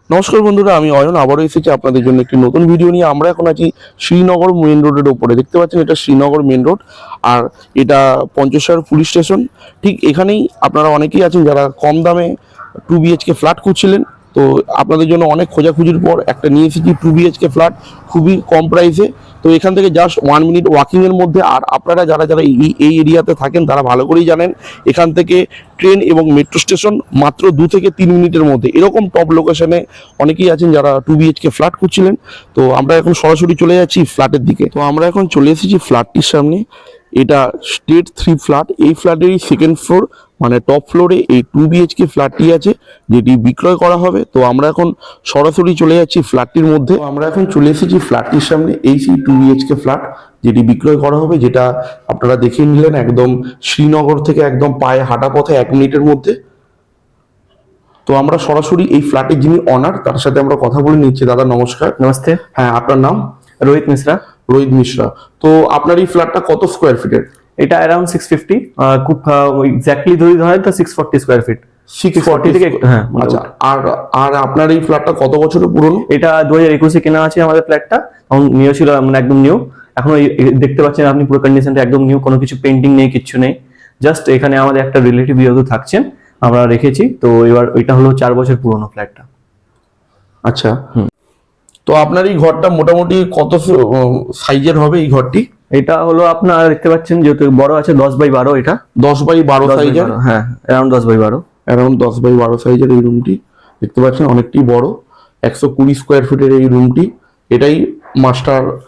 নমস্কার বন্ধুরা, আমি অয়ন আবারও এসেছি আপনাদের জন্য একটি নতুন ভিডিও নিয়ে। আমরা এখন আছি শ্রীনগর মেন রোডের ওপরে। দেখতে পাচ্ছেন এটা শ্রীনগর মেন রোড, আর এটা পঞ্চেশ্বর পুলিশ স্টেশন। ঠিক এখানেই আপনারা অনেকেই আছেন যারা কম দামে 2 BHK ফ্ল্যাট খুঁজছিলেন। তো আপনাদের জন্য অনেক খোঁজাখুঁজির পর একটা নিয়ে এসেছি 2 BHK ফ্ল্যাট খুবই কম প্রাইসে। তো এখান থেকে জাস্ট 1 মিনিট ওয়াকিংয়ের মধ্যে। আর আপনারা যারা যারা এই এরিয়াতে থাকেন তারা ভালো করেই জানেন এখান থেকে ট্রেন এবং মেট্রো স্টেশন মাত্র 2 থেকে 3 মিনিটের মধ্যে। এরকম টপ লোকেশনে অনেকেই আছেন যারা 2 BHK ফ্ল্যাট খুঁজছিলেন। তো আমরা এখন সরাসরি চলে যাচ্ছি ফ্ল্যাটের দিকে। তো আমরা এখন চলে এসেছি ফ্ল্যাটটির সামনে। এটা স্টেট 3 ফ্ল্যাট। এই ফ্ল্যাটেরই সেকেন্ড ফ্লোর মানে টপ ফ্লোরে এই 2 BHK ফ্ল্যাটটি আছে, যেটি বিক্রয় করা হবে। তো আমরা এখন সরাসরি চলে যাচ্ছি ফ্ল্যাটটির মধ্যে। আমরা এখন চলে এসেছি ফ্ল্যাটটির সামনে। এই সেই 2 BHK ফ্ল্যাট যেটি বিক্রয় করা হবে, যেটা আপনারা দেখে নিলেন একদম শ্রীনগর থেকে একদম পায়ে হাঁটা পথে 1 মিনিটের মধ্যে। তো আমরা সরাসরি এই ফ্ল্যাটের যিনি অনার তার সাথে আমরা কথা বলে নিচ্ছি। দাদা নমস্কার। নমস্তে। হ্যাঁ, আপনার নাম? রোহিত মিশ্রা। রোহিত মিশ্রা। তো আপনার এই ফ্ল্যাটটা কত স্কোয়ার ফিটের? এটা অ্যারাউন্ড 650, খুব এক্স্যাক্টলি ধরে তো 640 স্কোয়ার ফিট। 640 থেকে হ্যাঁ। আচ্ছা, আর আর আপনার এই ফ্ল্যাটটা কত বছরের পুরনো? এটা 2021-এ কেনা আছে আমাদের ফ্ল্যাটটা। তখন নিউ ছিল, মানে একদম নিউ। এখন দেখতে পাচ্ছেন আপনি পুরো কন্ডিশনটা একদম নিউ, কোনো কিছু পেন্টিং নেই, কিচ্ছু নেই। জাস্ট এখানে আমাদের একটা রিলেটিভ যেহেতু থাকছেন আমরা রেখেছি, তো এবার ওইটা হলো 4 বছর পুরনো ফ্ল্যাটটা। আচ্ছা, তো আপনার এই ঘরটা মোটামুটি কত সাইজের হবে এই ঘরটি? এটা হলো আপনার দেখতে পাচ্ছেন যেহেতু বড় আছে 10x12। এটা 10x12 সাইজের। হ্যাঁ, অ্যারাউন্ড 10x12। অ্যারাউন্ড 10x12 সাইজের এই রুমটি দেখতে পাচ্ছেন, অনেকটি বড়। 120 স্কোয়ার ফিটের এই রুমটি। এটাই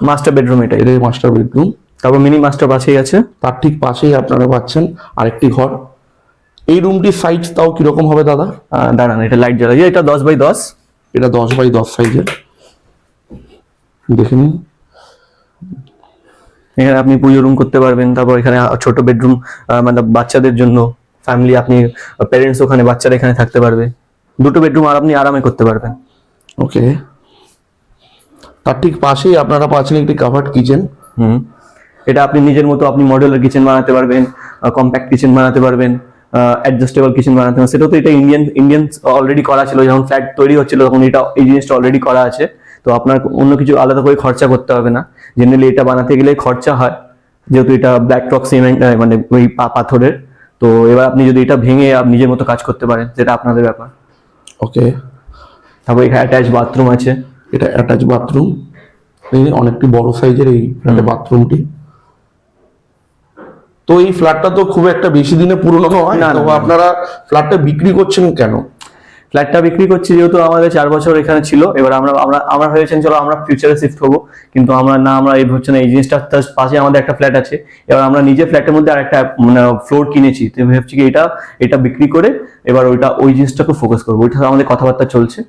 মাস্টার বেডরুম। এটাই মাস্টার বেডরুম। তারপর মিনি মাস্টার পাশেই আছে। তার ঠিক পাশেই আপনারা পাচ্ছেন আরেকটি ঘর। এই রুমটির সাইজ তাও কিরকম হবে দাদা? দাঁড়ান, এটা লাইট জ্বালা, এটা 10x10। এটা 10x10 সাইজের, দেখে নিন। এখানে আপনি পুজো রুম করতে পারবেন। তারপর এখানে ছোট বেডরুম, মানে বাচ্চাদের জন্য ফ্যামিলি, আপনি প্যারেন্টস ওখানে, বাচ্চারা এখানে থাকতে পারবে। 2টো বেডরুম আর আপনি আরামে করতে পারবেন। ওকে, তার ঠিক পাশেই আপনারা পাচ্ছেন একটি কাভার্ড কিচেন। এটা আপনি নিজের মতো আপনি মডেলার কিচেন বানাতে পারবেন, কম্প্যাক্ট কিচেন বানাতে পারবেন, অ্যাডজাস্টেবল কিচেন বানাতে পারবেন। সেটাও তো এটা ইন্ডিয়ান অলরেডি করা ছিল, যখন ফ্ল্যাট তৈরি হচ্ছিল তখন এই জিনিসটা অলরেডি করা আছে। তো আপনার অন্য কিছু আলাদা করে খরচা করতে হবে না। জেনারেলি এটা বানাতে গেলে খরচা হয়, যেহেতু এটা ব্ল্যাক রক সিমেন্ট, মানে ওই পাথরের। তো এবার আপনি যদি এটা ভেঙে আপনি নিজের মতো কাজ করতে পারেন, সেটা আপনাদের ব্যাপার। ওকে, তারপর এখানে অ্যাটাচ বাথরুম আছে। এটা অ্যাটাচ বাথরুম, অনেকটি বড় সাইজের এই ফ্ল্যাটের বাথরুমটি। তো এই ফ্ল্যাটটা তো খুব একটা বেশি দিনে পুরনো হয় না, তো আপনারা ফ্ল্যাটটা বিক্রি করছেন কেন? ফ্ল্যাটটা বিক্রি করছি যেহেতু আমাদের 4 বছর এখানে ছিল। এবার আমরা ভেবেছেন চলো আমরা ফিউচারে শিফট হবো, কিন্তু আমরা এই হচ্ছে না, এই জিনিসটা তার পাশে আমাদের একটা ফ্ল্যাট আছে। এবার আমরা নিজে ফ্ল্যাটের মধ্যে আর একটা মানে ফ্লোর কিনেছি। তো ভাবছি কি এটা বিক্রি করে এবার ওই জিনিসটাকে ফোকাস করবো। ওইটা আমাদের কথাবার্তা চলছে।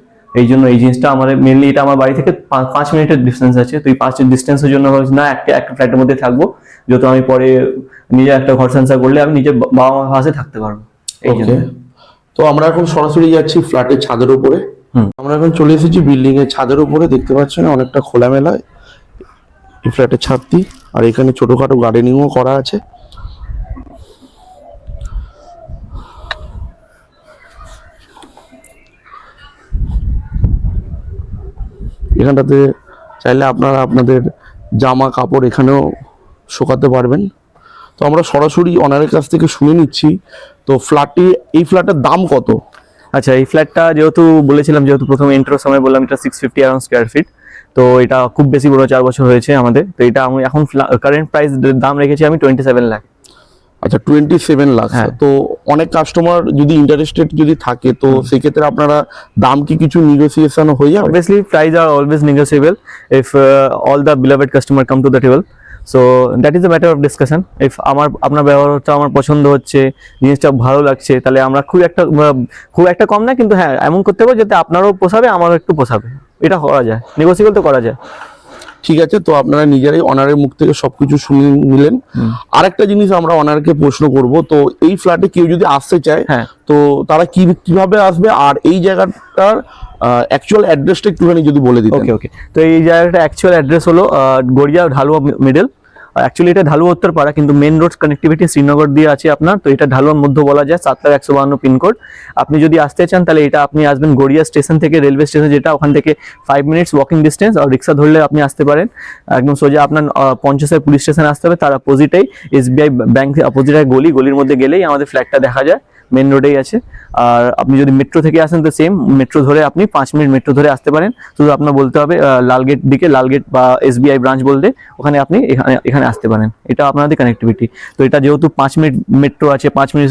এই জন্য এই জিনিসটা আমাদের মেনলি, এটা আমার বাড়ি থেকে 5 মিনিটের ডিস্টেন্স আছে। তো এই 5 ডিস্টেন্সের জন্য ভাবছি না একটা ফ্ল্যাটের মধ্যে থাকবো, যেহেতু আমি পরে নিজে একটা ঘর সংসার করলে আমি নিজের বাবা মার পাশে থাকতে পারবো। এই জন্য। তো আমরা এখন সরাসরি যাচ্ছি ফ্ল্যাটের ছাদের উপরে। আমরা এখন চলে এসেছি বিল্ডিং এর ছাদের উপরে। দেখতে পাচ্ছেন অনেকটা খোলামেলা এই ফ্ল্যাটের ছাদটি, আর এখানে ছোটখাটো গার্ডেনিংও করা আছে। এখানটাতে চাইলে আপনারা আপনাদের জামা কাপড় এখানেও শুকাতে পারবেন। তো আমরা সরাসরি অনারের কাছ থেকে শুনে নিচ্ছি। তো এই ফ্ল্যাটের দাম কত? আচ্ছা, এই ফ্ল্যাটটা যেহেতু বলেছিলাম, যেহেতু প্রথমে ইন্ট্রোর সময় বললাম এটা 650 অ্যারাউন্ড স্কোয়ার ফিট। তো এটা খুব বেশি বড়, 4 বছর হয়েছে আমাদের। তো এটা আমি এখন কারেন্ট প্রাইস দাম রেখেছি আমি 27 লাখ। আচ্ছা, 27 লাখ। তো অনেক কাস্টমার যদি ইন্টারেস্টেড যদি থাকে, তো সেক্ষেত্রে আপনারা দাম কি কিছু নেগোসিয়েশন হয়ে যাবে? Obviously price are always negotiable if all the beloved customer come to the table, so that is a matter of discussion. If আপনার ব্যবহারটা আমার পছন্দ হচ্ছে, জিনিসটা ভালো লাগছে, তাহলে আমরা খুব একটা কম না, কিন্তু হ্যাঁ এমন করতে পারবো যাতে আপনারও পোষাবে আমারও একটু পোষাবে। এটা করা যায়, নেগোসিয়েবল তো করা যায়। ঠিক আছে, তো আপনারা নিজেরাই অনারের মুখ থেকে সবকিছু শুনে নিলেন। আরেকটা জিনিস আমরা অনারকে প্রশ্ন করব, তো এই ফ্ল্যাটে কেউ যদি আসতে চায়, তো তারা কিভাবে আসবে, আর এই জায়গাটার অ্যাকচুয়াল অ্যাড্রেসটা একটুখানি যদি বলে দিতেন। ওকে, তো এই জায়গাটা অ্যাকচুয়াল অ্যাড্রেস হলো গড়িয়া ঢালুয়া মিডল, অ্যাকচুয়ালি এটা ঢালুয়া উত্তরপাড়া, কিন্তু মেন রোড কানেক্টিভিটি শ্রীনগর দিয়ে আছে আপনার, তো এটা ঢালুয়ার মধ্যে বলা যায়, 7,152 পিনকোড। আপনি যদি আসতে চান তাহলে এটা আপনি আসবেন গড়িয়া স্টেশন থেকে, রেলওয়ে স্টেশন যেটা, ওখান থেকে 5 মিনিটস ওয়াকিং ডিস্টেন্স, আর রিক্সা ধরলে আপনি আসতে পারেন একদম সোজা আপনার পঞ্চাশের পুলিশ স্টেশন আসতে হবে, তার অপোজিটেই SBI ব্যাংক অপোজিটে গলির মধ্যে গেলেই আমাদের ফ্ল্যাটটা দেখা যায়, মেন রোডেই আছে। আর আপনি যদি মেট্রো থেকে আসেন তো সেম মেট্রো ধরে আপনি 5 মিনিট মেট্রো ধরে আসতে পারেন, শুধু আপনার বলতে হবে লালগেট দিকে, লালগেট বা SBI ব্রাঞ্চ বলতে, ওখানে আপনি এখানে আসতে পারেন। এটা আপনাদের কানেক্টিভিটি। তো এটা যেহেতু 5 মিনিট মেট্রো আছে, 5 minute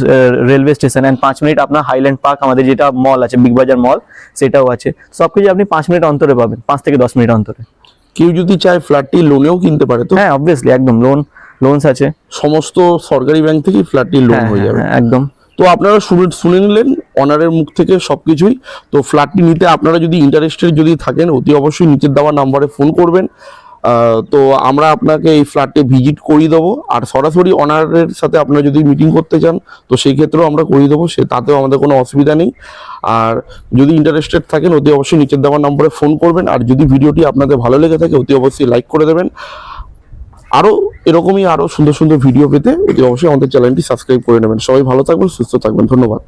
railway station, and 5 minute আপনার হাইল্যান্ড পার্ক আমাদের যেটা মল আছে, বিগ বাজার মল, সেটাও আছে। সবকিছু আপনি 5 মিনিট অন্তরে পাবেন, 5 থেকে 10 মিনিট অন্তরে। কেউ যদি চায় ফ্ল্যাটটি লোনেও কিনতে পারে তো? হ্যাঁ, অবভিয়াসলি, একদম লোনস আছে। সমস্ত সরকারি ব্যাংক থেকেই ফ্ল্যাটটি লোন হ্যাঁ, হয়ে যাবে। হ্যাঁ, একদম। তো আপনারা শুনে নিলেন অনারের মুখ থেকে সবকিছুই। তো ফ্ল্যাটটি নিতে আপনারা যদি ইন্টারেস্টেড যদি থাকেন, অতি অবশ্যই নিচের দেওয়া নাম্বারে ফোন করবেন। তো আমরা আপনাকে এই ফ্ল্যাটে ভিজিট করিয়ে দেবো, আর সরাসরি অনারের সাথে আপনারা যদি মিটিং করতে চান তো সেই ক্ষেত্রেও আমরা করিয়ে দেবো, তাতেও আমাদের কোনো অসুবিধা নেই। আর যদি ইন্টারেস্টেড থাকেন অতি অবশ্যই নিচের দেওয়া নাম্বারে ফোন করবেন, আর যদি ভিডিওটি আপনাদের ভালো লেগে থাকে অতি অবশ্যই লাইক করে দেবেন। আরও এরকমই আরও সুন্দর সুন্দর ভিডিও পেতে অতি অবশ্যই আমাদের চ্যানেলটি সাবস্ক্রাইব করে নেবেন। সবাই ভালো থাকবেন, সুস্থ থাকবেন, ধন্যবাদ।